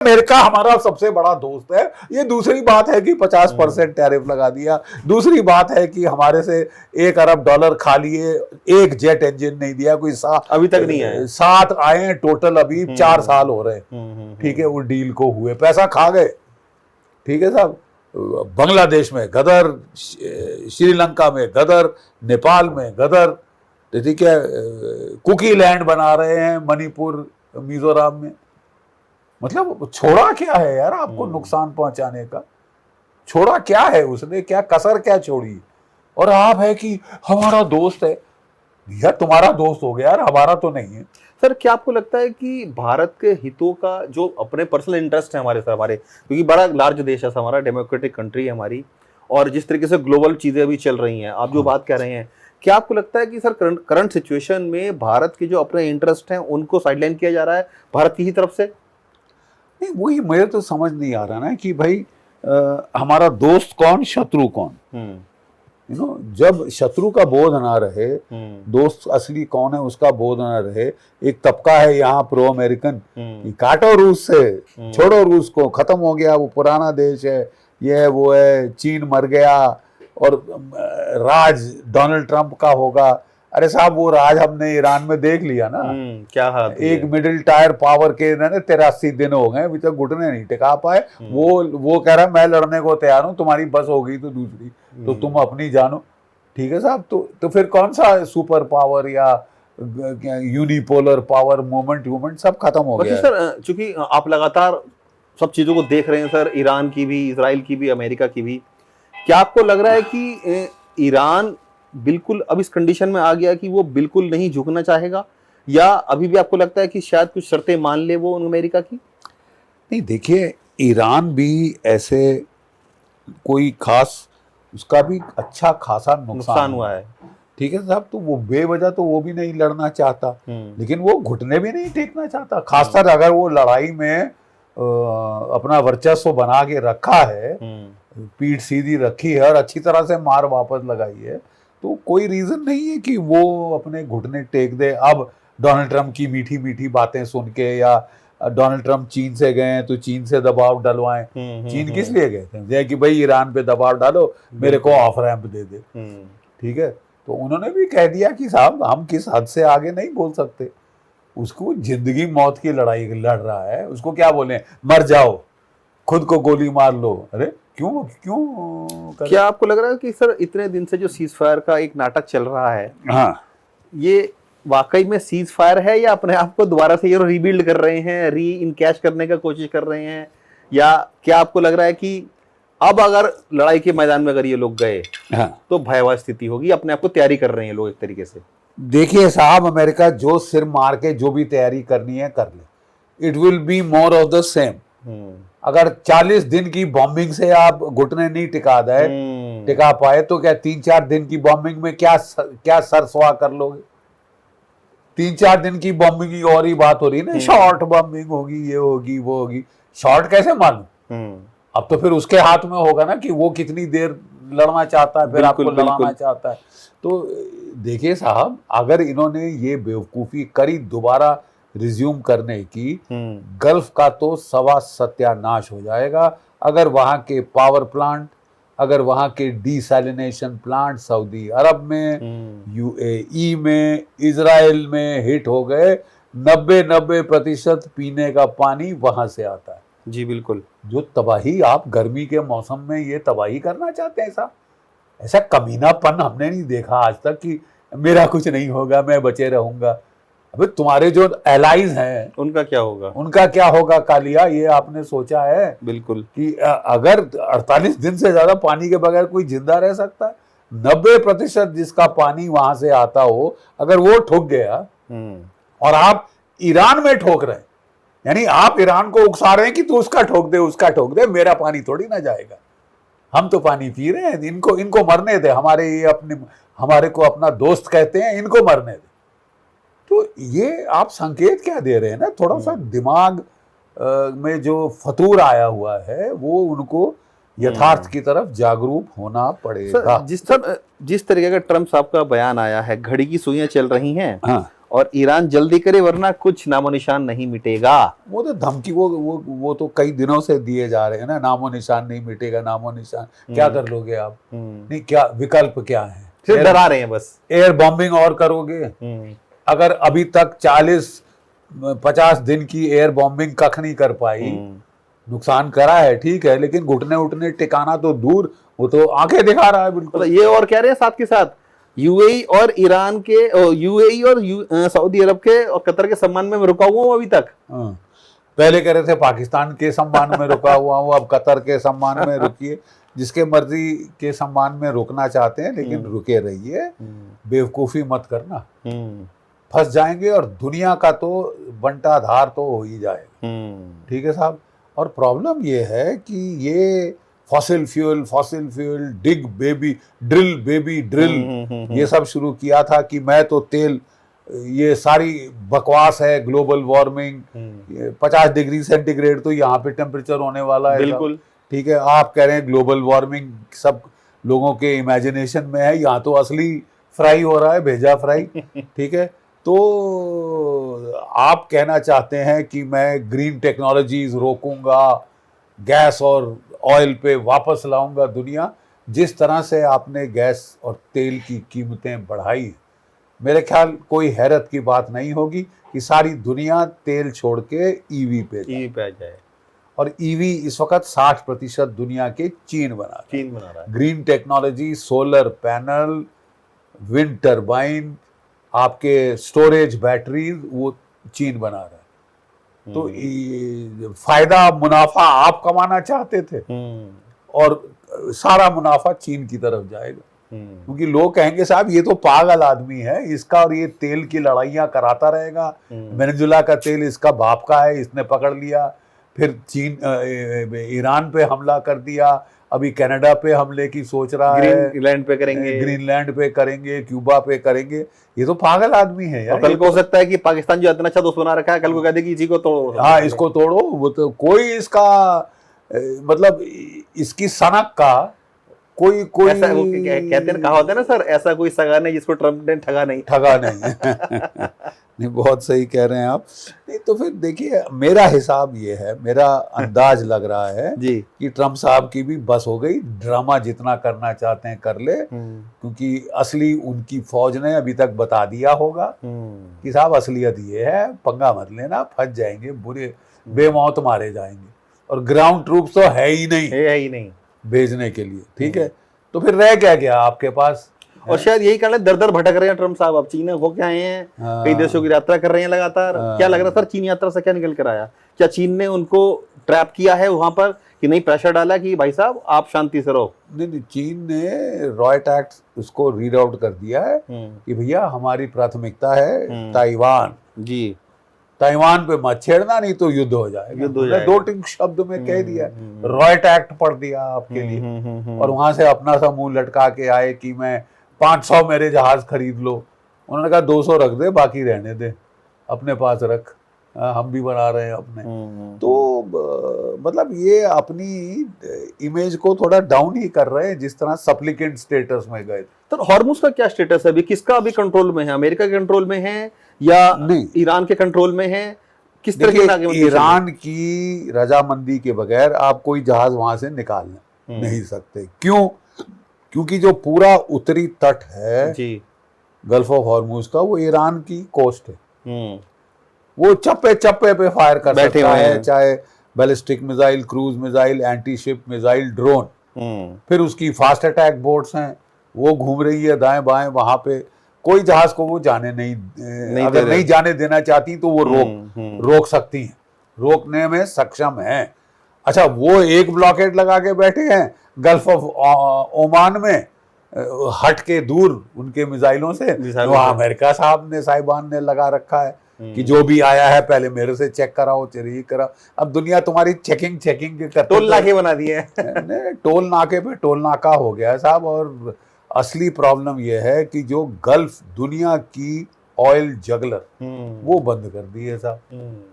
America हमारा सबसे बड़ा दोस्त है। ये दूसरी बात है कि 50% टैरिफ लगा दिया। दूसरी बात है कि हमारे से $1 अरब खा लिए, एक जेट इंजन नहीं दिया। कोई अभी तक नहीं आए, 7 आए हैं टोटल, अभी 4 साल हो रहे हैं। ठीक है, वो डील को हुए, पैसा खा गए। ठीक है साहब, बांग्लादेश में गदर, श्रीलंका में गदर, नेपाल में गदर, ठीक है, कुकी लैंड बना रहे हैं मणिपुर मिजोरम में। मतलब छोड़ा क्या है यार आपको नुकसान पहुंचाने का? छोड़ा क्या है उसने? क्या कसर क्या छोड़ी? और आप है कि हमारा दोस्त है। यार तुम्हारा दोस्त हो गया यार, हमारा तो नहीं है। सर क्या आपको लगता है कि भारत के हितों का जो अपने पर्सनल इंटरेस्ट है हमारे क्योंकि बड़ा लार्ज देश है हमारा, डेमोक्रेटिक कंट्री है हमारी, और जिस तरीके से ग्लोबल चीजें अभी चल रही हैं, आप जो बात कह रहे हैं, क्या आपको लगता है कि सर करंट सिचुएशन में भारत के जो अपने इंटरेस्ट हैं उनको साइडलाइन किया जा रहा है भारत की ही तरफ से? नहीं, वही मुझे तो समझ नहीं आ रहा ना कि भाई हमारा दोस्त कौन, शत्रु कौन। जब शत्रु का बोध ना रहे, दोस्त असली कौन है उसका बोध ना रहे। एक तबका है यहाँ प्रो अमेरिकन, काटो रूस से, छोड़ो रूस को, खत्म हो गया, वो पुराना देश है, ये है वो है, चीन मर गया और राज डोनाल्ड ट्रंप का होगा। अरे साहब, वो राज हमने ईरान में देख लिया ना। क्या हालत है? एक मिडिल टायर पावर के 83 दिन हो गए, अभी तक घुटने नहीं टिका पाए। वो कह रहा है मैं लड़ने को तैयार हूं, तुम्हारी बस हो गई तो दूसरी, तो तुम अपनी जानो। ठीक है साहब, तो फिर कौन सा सुपर पावर या यूनिपोलर पावर मूवमेंट सब खत्म हो गया। सर चूंकि आप लगातार सब चीजों को देख रहे हैं सर, ईरान की भी, इजराइल की भी, अमेरिका की भी, क्या आपको लग रहा है कि ईरान बिल्कुल अब इस कंडीशन में आ गया कि वो बिल्कुल नहीं झुकना चाहेगा, या अभी भी आपको लगता है कि शायद कुछ शर्तें मान ले वो अमेरिका की? नहीं, देखिए, ईरान भी ऐसे कोई खास, उसका भी अच्छा खासा नुकसान हुआ है। ठीक है साहब, तो वो बेवजह तो वो भी नहीं लड़ना चाहता, लेकिन वो घुटने भी नहीं टेकना चाहता। खासकर अगर वो लड़ाई में अपना वर्चस्व बना के रखा है, पीठ सीधी रखी है और अच्छी तरह से मार वापस लगाई है, तो कोई रीजन नहीं है कि वो अपने घुटने टेक दे। अब डोनाल्ड ट्रंप की मीठी मीठी बातें सुन के, या डोनाल्ड ट्रंप चीन से गए हैं तो चीन से दबाव डलवाएं। चीन किस लिए गए थे? कि भाई ईरान पे दबाव डालो, मेरे को ऑफ रैंप दे दे। ठीक है, तो उन्होंने भी कह दिया कि साहब हम किस हद से आगे नहीं बोल सकते। उसको जिंदगी मौत की लड़ाई लड़ रहा है, उसको क्या बोले, मर जाओ, खुद को गोली मार लो। अरे क्यों क्या आपको लग रहा है कि सर इतने दिन से जो सीज फायर का एक नाटक चल रहा है, हाँ, ये वाकई में सीज फायर है, या अपने आप को दोबारा से ये रिबिल्ड कर रहे हैं, री इनकैश करने का कोशिश कर रहे हैं, या क्या आपको लग रहा है कि अब अगर लड़ाई के मैदान में अगर ये लोग गए, हाँ, तो भयावह स्थिति होगी, अपने आप को तैयारी कर रहे हैं लोग एक तरीके से? देखिए साहब, अमेरिका जो सिर मार के जो भी तैयारी करनी है कर ले, it will be more of the same. अगर 40 दिन की बॉम्बिंग से आप घुटने नहीं टिका पाए, तो क्या 3-4 दिन की बॉम्बिंग में क्या सरसवा कर लोगे? 3-4 दिन की बॉम्बिंग की और ही बात हो रही है ना, शॉर्ट बॉम्बिंग होगी, ये होगी, वो होगी। शॉर्ट कैसे मालूम? अब तो फिर उसके हाथ में होगा ना कि वो कितनी देर लड़ना चाहता है, फिर आपको लड़ाना चाहता है। तो देखिए साहब, अगर इन्होंने ये बेवकूफी करी दोबारा रिज्यूम करने की, गल्फ का तो सवा सत्यानाश हो जाएगा। अगर वहां के पावर प्लांट, अगर वहां के डिसैलिनेशन प्लांट सऊदी अरब में, यूएई में, इजराइल में हिट हो गए, 90% पीने का पानी वहां से आता है। जी बिल्कुल। जो तबाही आप गर्मी के मौसम में ये तबाही करना चाहते हैं, ऐसा कमीनापन हमने नहीं देखा आज तक कि मेरा कुछ नहीं होगा, मैं बचे रहूंगा। अबे तुम्हारे जो एलाइज हैं उनका क्या होगा? उनका क्या होगा कालिया? ये आपने सोचा है? बिल्कुल कि अगर 48 दिन से ज्यादा पानी के बगैर कोई जिंदा रह सकता है? 90% जिसका पानी वहां से आता हो, अगर वो ठुक गया, और आप ईरान में ठोक रहे हैं, यानी आप ईरान को उकसा रहे हैं कि तू उसका ठोक दे, मेरा पानी थोड़ी ना जाएगा, हम तो पानी पी रहे हैं, इनको मरने दे, हमारे को अपना दोस्त कहते हैं, इनको मरने दे। तो ये आप संकेत क्या दे रहे हैं ना? थोड़ा सा दिमाग में जो फतूर आया हुआ है, वो उनको यथार्थ की तरफ जागरूक होना पड़ेगा। जिस तरीके का ट्रम्प साहब का बयान आया है, घड़ी की सुइयां चल रही हैं, हाँ, और ईरान जल्दी करे वरना कुछ नामो निशान नहीं मिटेगा। वो तो धमकी वो तो कई दिनों से दिए जा रहे हैं ना, नामो निशान नहीं मिटेगा, नामो निशान। क्या कर लोगे आप? नहीं, क्या विकल्प क्या है? सिर्फ डरा रहे हैं बस। एयर बॉम्बिंग और करोगे? अगर अभी तक 40-50 दिन की एयर बॉम्बिंग कख नहीं कर पाई, नुकसान करा है ठीक है, लेकिन घुटने उठने टिकाना तो दूर, वो तो आंखें दिखा रहा है बिल्कुल। ये और कह रहे हैं साथ के साथ यूएई और ईरान के, यूएई और सऊदी अरब के और कतर के सम्मान में रुका हुआ हूं अभी तक। पहले कह रहे थे पाकिस्तान के सम्मान में रुका हुआ हूं, अब कतर के सम्मान में रुकिए। जिसके मर्जी के सम्मान में रुकना चाहते हैं, लेकिन रुके रहिए, बेवकूफी मत करना, फंस जाएंगे और दुनिया का तो बंटाधार तो हो ही जाएगा। ठीक है साहब। और प्रॉब्लम ये है कि ये fossil fuel drill baby drill ये सब शुरू किया था कि मैं तो तेल, ये सारी बकवास है। ग्लोबल वार्मिंग 50 डिग्री सेंटीग्रेड तो यहाँ पे टेम्परेचर होने वाला है। बिल्कुल ठीक है। आप कह रहे हैं ग्लोबल वार्मिंग सब लोगों के इमेजिनेशन में है, यहाँ तो असली फ्राई हो रहा है, भेजा फ्राई। ठीक है। तो आप कहना चाहते हैं कि मैं ग्रीन टेक्नोलॉजीज रोकूंगा, गैस और ऑयल पे वापस लाऊंगा दुनिया। जिस तरह से आपने गैस और तेल की कीमतें बढ़ाई, मेरे ख्याल कोई हैरत की बात नहीं होगी कि सारी दुनिया तेल छोड़ के ईवी पे आ जाए। और ईवी इस वक्त 60% दुनिया के चीन बना रहा है। Green technology, solar panel, wind turbine, आपके स्टोरेज बैटरीज, वो चीन बना रहा है। तो फायदा मुनाफा आप कमाना चाहते थे और सारा मुनाफा चीन की तरफ जाएगा। क्योंकि लोग कहेंगे साहब ये तो पागल आदमी है, इसका और ये तेल की लड़ाइयां कराता रहेगा। वेनेजुला का तेल इसका बाप का है, इसने पकड़ लिया, फिर चीन ईरान पे हमला कर दिया, अभी कनाडा पे हमले की सोच रहा है, ग्रीनलैंड पे करेंगे, क्यूबा पे करेंगे। ये तो पागल आदमी है यार। कल को हो सकता है कि पाकिस्तान जो इतना अच्छा दोस्त बना रखा है, कल को कह दे कि इसी को तोड़ो। हाँ, इसको तोड़ो। वो तो कोई इसका मतलब इसकी सनक का कोई ऐसा कहते हैं, कहा होता है ना सर, ऐसा कोई सगा नहीं जिसको ट्रम्प ने ठगा नहीं। नहीं, बहुत सही कह रहे हैं आप। नहीं तो फिर देखिए, मेरा हिसाब ये है, मेरा अंदाज लग रहा है जी कि ट्रम्प साहब की भी बस हो गई। ड्रामा जितना करना चाहते हैं कर ले, क्योंकि असली उनकी फौज ने अभी तक बता दिया होगा कि साहब असलियत ये है, पंगा मत लेना, फंस जाएंगे, बुरे बेमौत मारे जाएंगे। और ग्राउंड ट्रूप्स तो है ही नहीं भेजने के लिए। ठीक है। तो फिर रह क्या गया आपके पास? और शायद यही कारण दर दर भटक रहे हैं ट्रम्प साहब। अब चीन हो क्या आए हैं, कई देशों की यात्रा कर रहे हैं लगातार। क्या लग रहा सर, चीन यात्रा से क्या निकल कर आया? क्या चीन ने उनको ट्रैप किया है वहां पर कि नहीं, प्रेशर डाला कि भाई साहब आप शांति से रहो? नहीं, चीन ने रॉयट एक्ट उसको रीड आउट कर दिया है कि भैया हमारी प्राथमिकता है ताइवान। जी, ताइवान पे मत छेड़ना, नहीं तो युद्ध हो जाएगा। 2 शब्द में कह दिया, रॉयट एक्ट पढ़ दिया आपके लिए। और वहां से अपना सा मुंह लटका के आए कि मैं 500 मेरे जहाज खरीद लो। उन्होंने कहा 200 रख दे, बाकी रहने दे, अपने पास रख, हम भी बना रहे हैं अपने। तो मतलब ये अपनी इमेज को थोड़ा डाउन ही कर रहे हैं, जिस तरह सप्लिकेंट स्टेटस में गए। तो हॉर्मुज का क्या स्टेटस है अभी? किसका अभी कंट्रोल में है? अमेरिका के कंट्रोल में है या नहीं, ईरान के कंट्रोल में है? किस तरह की? ईरान की रजामंदी के बगैर आप कोई जहाज वहां से निकाल नहीं सकते। क्यों? क्योंकि जो पूरा उत्तरी तट है जी गल्फ ऑफ हॉर्मुज का, वो ईरान की कोस्ट है। वो चप्पे चप्पे पे फायर कर सकता है, चाहे ballistic missile, cruise missile, anti ship missile, drone. फिर उसकी फास्ट अटैक बोट्स हैं, वो घूम रही है दाएं बाएं। वहां पे कोई जहाज को वो जाने नहीं अगर नहीं जाने देना चाहती तो वो रोक सकती हैं, रोकने में सक्षम हैं। अच्छा, वो एक ब्लॉकेट लगा के बैठे हैं गल्फ ऑफ ओमान में, हट के दूर उनके मिसाइलों से। वहाँ अमेरिका साहब ने, साहिबान ने लगा रखा है कि जो भी आया है पहले मेरे से चेक कराओ, चेक कराओ। अब दुनिया तुम्हारी चेकिंग के टोल नाके बना दिए। टोल नाके पे टोल नाका हो गया है साहब। और असली प्रॉब्लम यह है कि जो गल्फ दुनिया की ऑयल जगलर वो बंद कर दी है साहब।